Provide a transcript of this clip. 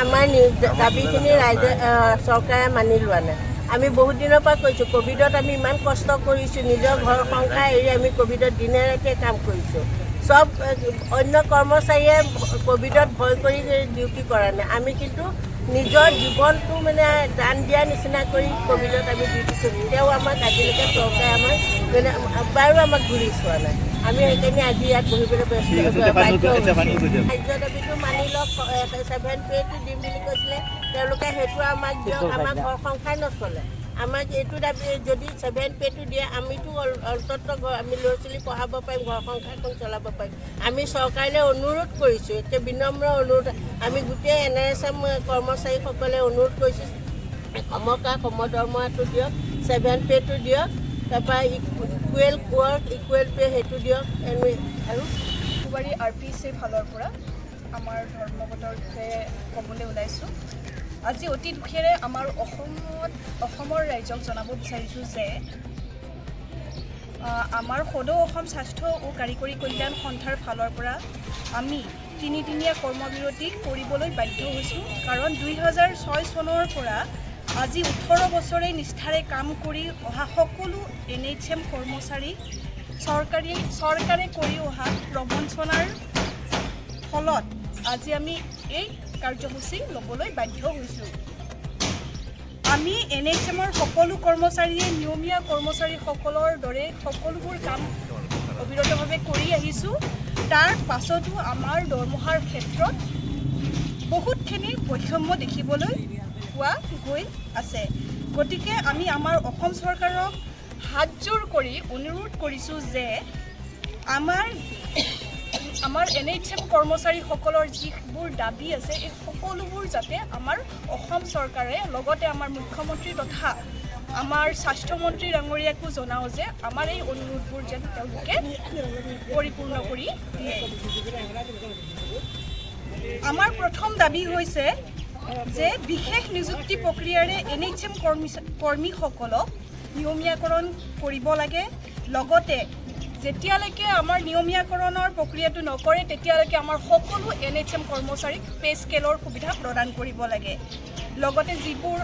আমাৰ দাবীখিনি ৰাইজে চৰকাৰে মানি লোৱা নাই। আমি বহুত দিনৰ পৰা কৈছোঁ, ক'ভিডত আমি ইমান কষ্ট কৰিছোঁ, নিজৰ ঘৰ সংসাৰ এৰি আমি ক'ভিডত দিনে ৰাতিয়ে কাম কৰিছোঁ। চব অন্য কৰ্মচাৰীয়ে ক'ভিডত ভয় কৰি ডিউটি কৰা নাই, আমি কিন্তু নিজৰ জীৱনটো মানে দান দিয়াৰ নিচিনা কৰি ক'ভিডত আমি ডিউটি কৰিছোঁ। তেওঁ আমাক আজিলৈকে চৰকাৰে আমাক মানে বাৰু আমাক ঘূৰি চোৱা নাই। আমি সেইকাৰণে আজি ইয়াত বহিবলৈ খাদ্য দাবীটো মানি লওক। 7 পে'টো দিম বুলি কৈছিলে, তেওঁলোকে সেইটো আমাক দিয়ক। আমাৰ ঘৰ সংসাৰ নচলে। আমাক এইটো দাবী, যদি 7 পে'টো দিয়ে আমিতো অন্ততঃ আমি ল'ৰা ছোৱালী পঢ়াব পাৰিম, ঘৰ সংসাৰখন চলাব পাৰিম। আমি চৰকাৰলৈ অনুৰোধ কৰিছোঁ, একে বিনম্ৰ অনুৰোধ। আমি গোটেই NRSM কৰ্মচাৰীসকলে অনুৰোধ কৰিছোঁ, সম দৰমহাটো দিয়ক, 7 পে'টো দিয়ক, তাৰপৰা ইকুৱেল ৱৰ্ক ইকুৱেল পে' সেইটো দিয়ক। আৰু কুমাৰী RPC ফালৰ পৰা আমাৰ ধৰ্মগত বিষয়ে ক'বলৈ ওলাইছোঁ। আজি অতি দুখেৰে আমাৰ অসমৰ ৰাইজক জনাব বিচাৰিছোঁ যে আমাৰ সদৌ অসম স্বাস্থ্য ও কাৰিকৰী কল্যাণ সন্থাৰ ফালৰ পৰা আমি তিনিদিনীয়া কৰ্মবিৰতি কৰিবলৈ বাধ্য হৈছোঁ। কাৰণ 2006 চনৰ পৰা আজি 18 বছৰে নিষ্ঠাৰে কাম কৰি অহা সকলো NHM কৰ্মচাৰী চৰকাৰে কৰি অহা প্ৰবঞ্চনাৰ ফলত আজি আমি এই কাৰ্যসূচী ল'বলৈ বাধ্য হৈছোঁ। আমি NHMৰ সকলো কৰ্মচাৰীয়ে নিয়মীয়া কৰ্মচাৰীসকলৰ দৰে সকলোবোৰ কাম অবিৰতভাৱে কৰি আহিছোঁ। তাৰ পাছতো আমাৰ দৰমহাৰ ক্ষেত্ৰত বহুতখিনি বৈষম্য দেখিবলৈ পোৱা গৈ আছে। গতিকে আমি আমাৰ অসম চৰকাৰক হাতজোৰ কৰি অনুৰোধ কৰিছোঁ যে আমাৰ NHM কৰ্মচাৰীসকলৰ যিবোৰ দাবী আছে, এই সকলোবোৰ যাতে আমাৰ অসম চৰকাৰে লগতে আমাৰ মুখ্যমন্ত্ৰী তথা আমাৰ স্বাস্থ্যমন্ত্ৰী ডাঙৰীয়াকো জনাওঁ যে আমাৰ এই অনুৰোধবোৰ যেন তেওঁলোকে পৰিপূৰ্ণ কৰি দিয়ে। আমাৰ প্ৰথম দাবী হৈছে যে বিশেষ নিযুক্তি প্ৰক্ৰিয়াৰে NHM কৰ্মীসকলক নিয়মীয়াকৰণ কৰিব লাগে। লগতে যেতিয়ালৈকে আমাৰ নিয়মীয়াকৰণৰ প্ৰক্ৰিয়াটো নকৰে তেতিয়ালৈকে আমাৰ সকলো NHM কৰ্মচাৰীক পে' স্কেলৰ সুবিধা প্ৰদান কৰিব লাগে। লগতে যিবোৰ